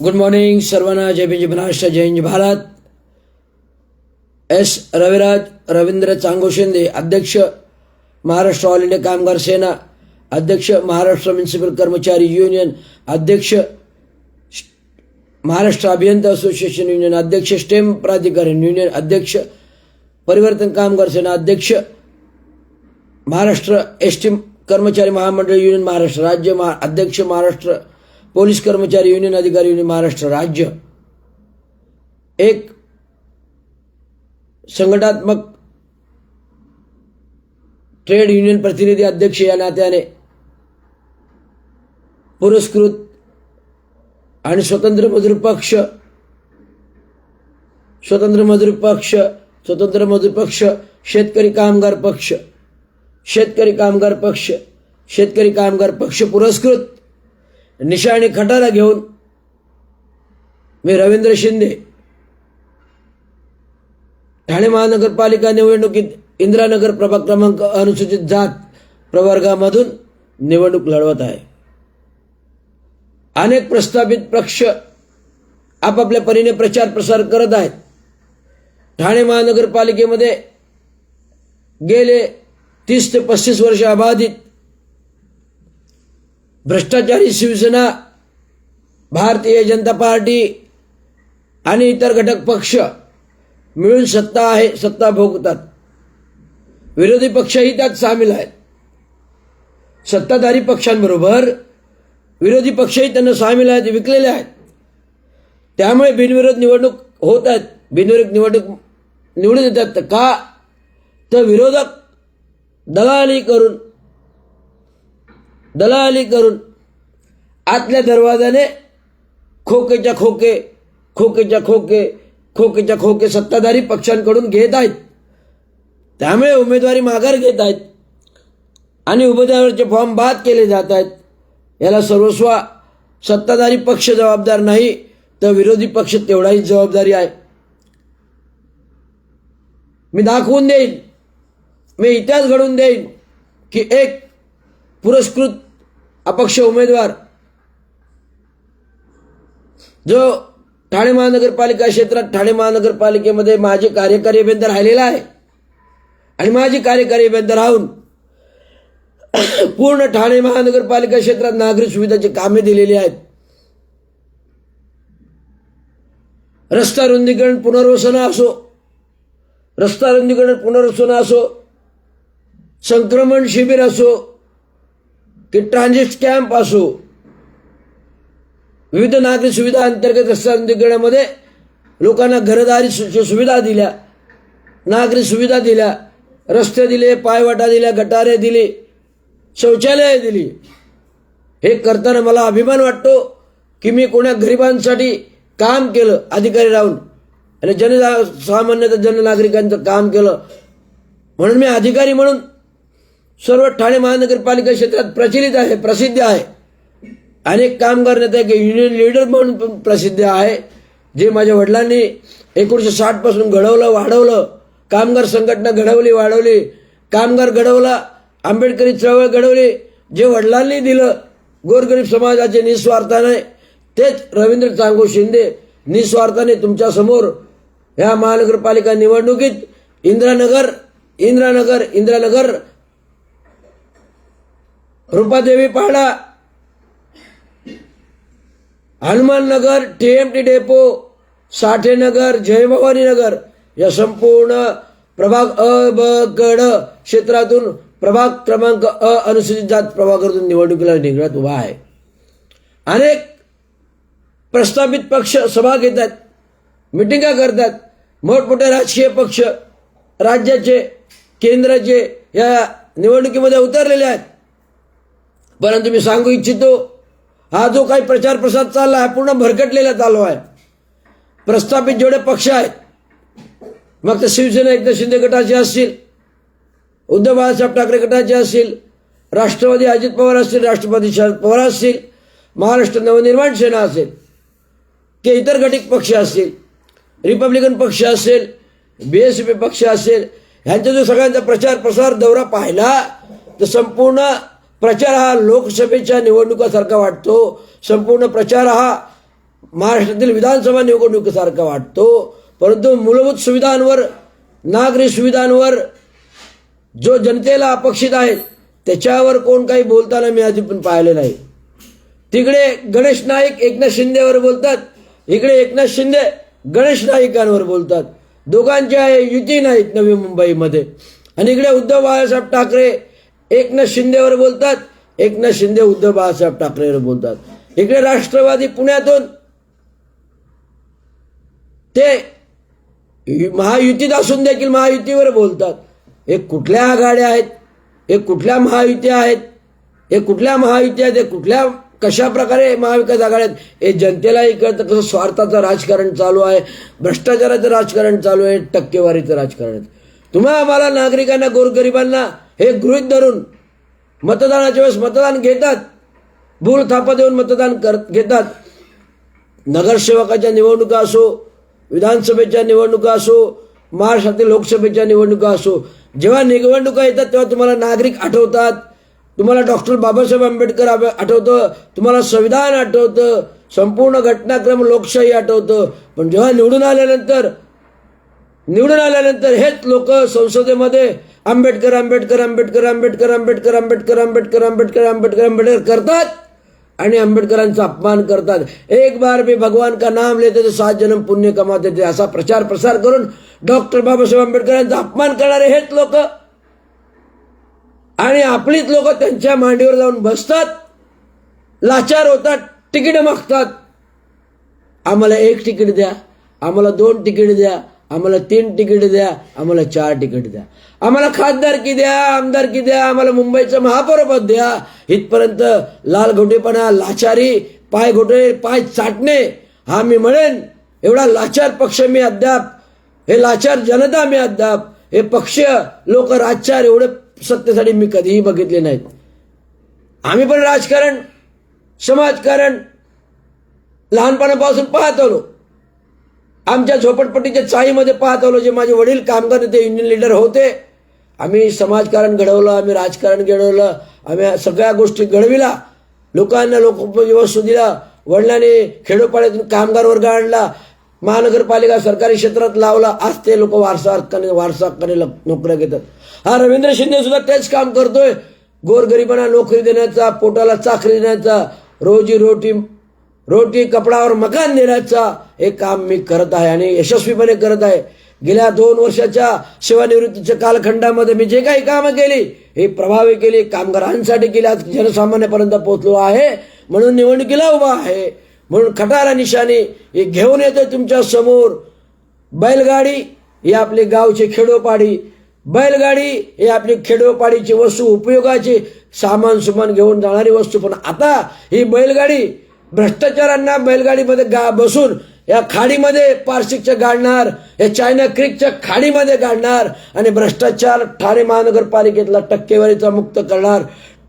Good morning सर्वांना. जय भीम, जय महाराष्ट्र, जय Hind, Bharat. S Raviraj Ravindra Chango Shinde, अध्यक्ष Maharashtra all India कामगार सेना, अध्यक्ष महाराष्ट्र म्युनिसिपल कर्मचारी युनियन, अध्यक्ष महाराष्ट्र अभियंता असोसिएशन युनियन, अध्यक्ष स्टेम प्राधिकरण युनियन, अध्यक्ष परिवर्तन कामगार सेना, अध्यक्ष महाराष्ट्र एसटी कर्मचारी महामंडळ युनियन महाराष्ट्र राज्य, अध्यक्ष महाराष्ट्र पोलीस कर्मचारी युनियन अधिकारी युनियन महाराष्ट्र राज्य. एक संघटनात्मक ट्रेड युनियन प्रतिनिधी अध्यक्ष या नात्याने पुरस्कृत आणि स्वतंत्र मजूर पक्ष, शेतकरी कामगार पक्ष पुरस्कृत निशाणी खटारा घेऊन मी रवींद्र शिंदे ठाणे महानगरपालिका निवडणुकीत इंदिरानगर प्रभाग क्रमांक अनुसूचित जात प्रवर्गामधून निवडणूक लढवत आहे. अनेक प्रस्थापित पक्ष आपापल्या परीने प्रचार प्रसार करत आहेत. ठाणे महानगरपालिकेमध्ये गेले 30 ते 35 वर्ष अबाधित भ्रष्टाचारी शिवसेना, भारतीय जनता पार्टी आणि इतर घटक पक्ष मिळून सत्ता भोगतात. विरोधी पक्षही त्यात सामील आहेत. सत्ताधारी पक्षांबरोबर विरोधी पक्षही त्यांना सामील आहेत, विकलेले आहेत. त्यामुळे बिनविरोध निवडणूक होत आहेत, बिनविरोध निवडणूक निवडून येतात. का तर विरोधक दलाली करून आतल्या दरवाजाने खोकेच्या खोके सत्ताधारी पक्षांकडून घेत आहेत. त्यामुळे उमेदवारी माघार घेत आहेत आणि उमेदवाराचे फॉर्म बाद केले जात आहेत. याला सर्वस्व सत्ताधारी पक्ष जबाबदार नाही, तर विरोधी पक्ष तेवढाही जबाबदारी आहे. मी दाखवून देईन, मी इतिहास घडवून देईन की एक पुरस्कृत अपक्ष उमेदवार जो ठाणे महानगरपालिका क्षेत्रात, ठाणे महानगरपालिकेमध्ये माजी कार्यकारी अभियंता राहिलेला आहे आणि माजी कार्यकारी अभियंता राहून पूर्ण ठाणे महानगरपालिका क्षेत्रात नागरिक सुविधाची कामे दिलेली आहेत. रस्ता रुंदीकरण पुनर्वसन असो, संक्रमण शिबिर असो की ट्रान्झिट कॅम्प असो, विविध नागरिक सुविधा अंतर्गत रस्ता रुंदीकरणामध्ये लोकांना घरदारी सुविधा दिल्या, नागरिक सुविधा दिल्या, रस्ते दिले, पायवाटा दिल्या, गटारे दिली, शौचालय दिली. हे करताना मला अभिमान वाटतो की मी कोण्या गरिबांसाठी काम केलं अधिकारी राहून आणि सामान्यतः जननागरिकांचं काम केलं. म्हणून मी अधिकारी म्हणून सर्व ठाणे महानगरपालिका क्षेत्रात प्रसिद्ध आहे. अनेक कामगार नेते युनियन लीडर म्हणून पण प्रसिद्ध आहे, जे माझ्या वडिलांनी 1960 पासून वाढवलं. कामगार संघटना वाढवली, कामगार घडवला, आंबेडकरी चळवळ घडवली. जे वडिलांनी दिलं गोरगरीब समाजाचे निस्वार्थाने, तेच रवींद्र चांगो शिंदे निस्वार्थाने तुमच्या समोर ह्या महानगरपालिका निवडणुकीत इंदिरानगर, रूपादेवी पाडा, हनुमान नगर, TMT डेपो, साठेनगर, जयभवानी नगर या संपूर्ण प्रभाग अ ब ग ड क्षेत्रातून प्रभाग क्रमांक अनुसूचित जात प्रभागातून निवडणुकीला निघण्यात उभा आहे. अनेक प्रस्थापित पक्ष सभा घेतात, मिटिंगा करतात. मोठमोठे राजकीय पक्ष राज्याचे, केंद्राचे या निवडणुकीमध्ये उतरलेले आहेत. परंतु मी सांगू इच्छितो, हा जो काही प्रचार प्रसार चालला आहे पूर्ण भरकटलेला चालू आहे. प्रस्थापित जेवढे पक्ष आहेत, मग ते शिवसेना एकनाथ शिंदे गटाचे असतील, उद्धव बाळासाहेब ठाकरे गटाचे असतील, राष्ट्रवादी अजित पवार असतील, राष्ट्रवादी शरद पवार असतील, महाराष्ट्र नवनिर्माण सेना असेल की इतर घटक पक्ष असतील, रिपब्लिकन पक्ष असेल, BSP पक्ष असेल, ह्यांचा जो सगळ्यांचा प्रचार प्रसार दौरा पाहिला तर संपूर्ण प्रचार हा लोकसभेच्या निवडणुकासारखा वाटतो. संपूर्ण प्रचार हा महाराष्ट्रातील विधानसभा निवडणुकीसारखा वाटतो, परंतु मूलभूत सुविधांवर, नागरी सुविधांवर जो जनतेला अपेक्षित आहे त्याच्यावर कोण काही बोलताना मी आधी पण पाहिले नाही. तिकडे गणेश नाईक एकनाथ शिंदेवर बोलतात, इकडे एकनाथ शिंदे गणेश नाईकांवर बोलतात. दोघांच्या युती नाहीत नवी मुंबईमध्ये. आणि इकडे उद्धव बाळासाहेब ठाकरे एकनाथ शिंदेवर बोलतात, एकनाथ शिंदे उद्धव बाळासाहेब ठाकरेवर बोलतात. इकडे राष्ट्रवादी पुण्यातून ते महायुतीत असून देखील महायुतीवर बोलतात. हे कुठल्या आघाड्या आहेत, हे कुठल्या महायुती आहेत, हे कुठल्या महायुती आहेत, हे कुठल्या कशा प्रकारे महाविकास आघाडी आहेत हे जनतेलाही कळतं. कसं स्वार्थाचं राजकारण चालू आहे, भ्रष्टाचाराचं राजकारण चालू आहे, टक्केवारीचं राजकारण आहे. तुम्हा आम्हाला नागरिकांना, गोरगरिबांना हे गृहीत धरून मतदानाच्या वेळेस मतदान घेतात, भूल थापा देऊन मतदान घेतात. नगरसेवकाच्या निवडणुका असो, विधानसभेच्या निवडणुका असो, महाराष्ट्रातील लोकसभेच्या निवडणुका असो, जेव्हा निवडणुका येतात तेव्हा तुम्हाला नागरिक आठवतात, तुम्हाला डॉक्टर बाबासाहेब आंबेडकर आठवतं, तुम्हाला संविधान आठवतं, संपूर्ण घटनाक्रम लोकशाही आठवतं. पण जेव्हा निवडून आल्यानंतर हेच लोक संसदेमध्ये आंबेडकर आंबेडकर आंबेडकर आंबेडकर आंबेडकर आंबेडकर आंबेडकर आंबेडकर आंबेडकर आंबेडकर करतात आणि आंबेडकरांचा अपमान करतात. एक बार भी भगवान का नाम लेते तो 7 जन्म पुण्य कमाते थे असा प्रचार प्रसार करून डॉक्टर बाबासाहेब आंबेडकरांचा अपमान करणारे हेच लोक आणि आपलीच लोक त्यांच्या मांडीवर जाऊन बसतात, लाचार होतात, तिकीट मागतात. आम्हाला 1 तिकीट द्या, आम्हाला 2 तिकीट द्या, आम्हाला 3 तिकीट द्या, आम्हाला 4 तिकीट द्या, आम्हाला खासदारकी द्या, आमदारकी द्या, आम्हाला मुंबईचं महापौरपद द्या. इथपर्यंत लालघोटेपणा, लाचारी, पाय घोटे, पाय चाटणे हा मी म्हणेन एवढा लाचार पक्ष मी अद्याप, हे लाचार जनता मी अद्याप, हे पक्ष लोक राजचार एवढे सत्तेसाठी मी कधीही बघितले नाहीत. आम्ही पण राजकारण, समाजकारण लहानपणापासून पाहत आलो. आमच्या झोपडपट्टीच्या चाळीमध्ये पाहत आलो. जे माझे वडील कामगार नेते, युनियन लीडर होते. आम्ही समाजकारण घडवलं, आम्ही राजकारण घडवलं, आम्ही सगळ्या गोष्टी घडविला, लोकांना लोकोपयोगी वस्तू दिला. वडिलांनी खेडोपाड्यातून कामगार वर्ग आणला, महानगरपालिका सरकारी क्षेत्रात लावला. आज ते लोक वारसा हक्काने नोकऱ्या घेतात. हा रवींद्र शिंदे सुद्धा तेच काम करतोय. गोरगरिबांना नोकरी देण्याचा, पोटाला चाकरी देण्याचा, रोटी कपडावर मकान देण्याचा हे काम मी करत आहे आणि यशस्वीपणे करत आहे. गेल्या 2 वर्षाच्या सेवानिवृत्तीच्या कालखंडामध्ये मी जे काही कामं केली हे प्रभावी केली, कामगारांसाठी केली, आज जनसामान्यापर्यंत पोहोचलो आहे. म्हणून निवडणुकीला उभा आहे. म्हणून खटारा निशाणी हे घेऊन येतोय तुमच्या समोर. बैलगाडी ही आपली गावची खेडोपाडी, बैलगाडी ही आपली खेडोपाडीची वस्तू, उपयोगाची सामान सुमान घेऊन जाणारी वस्तू. पण आता ही बैलगाडी भ्रष्टाचारांना बैलगाडीमध्ये बसून या खाडीमध्ये पारसिकच्या गाडणार, या चायना क्रीकच्या खाडीमध्ये गाडणार आणि भ्रष्टाचार ठाणे महानगरपालिकेतला टक्केवारीचा मुक्त करणार.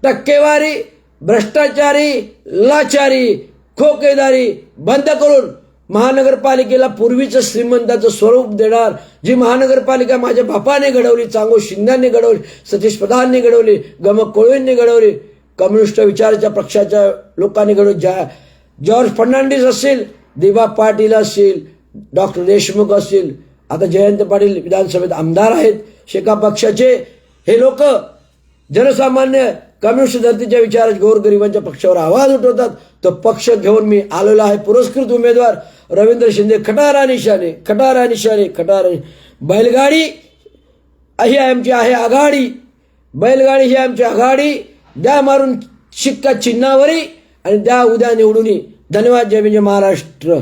टक्केवारी, भ्रष्टाचारी, लाचारी, खोकेदारी बंद करून महानगरपालिकेला पूर्वीचं श्रीमंताचं स्वरूप देणार. जी महानगरपालिका माझ्या बापाने घडवली, चांगो शिंद्यांनी घडवली, सतीश प्रधानने घडवली, गमक कोळींनी घडवली, कम्युनिस्ट विचाराच्या पक्षाच्या लोकांनी घडवली. जॉर्ज फर्नांडिस असतील, दिबा पाटील असतील, डॉक्टर देशमुख असतील, आता जयंत पाटील विधानसभेत आमदार आहेत शेका पक्षाचे. हे लोक जनसामान्य कम्युनिस्ट धर्तीच्या विचारात गोरगरिबांच्या पक्षावर आवाज उठवतात. तो पक्ष घेऊन मी आलेला आहे. पुरस्कृत उमेदवार रवींद्र शिंदे. खटारा निशाणे, खटारा निशाणे, खटारा. बैलगाडी ही आमची आहे आघाडी, बैलगाडी ही आमची आघाडी. द्या मारून शिक्का चिन्हावरी आणि द्या उद्या निवडून. धन्यवाद. जय महाराष्ट्र.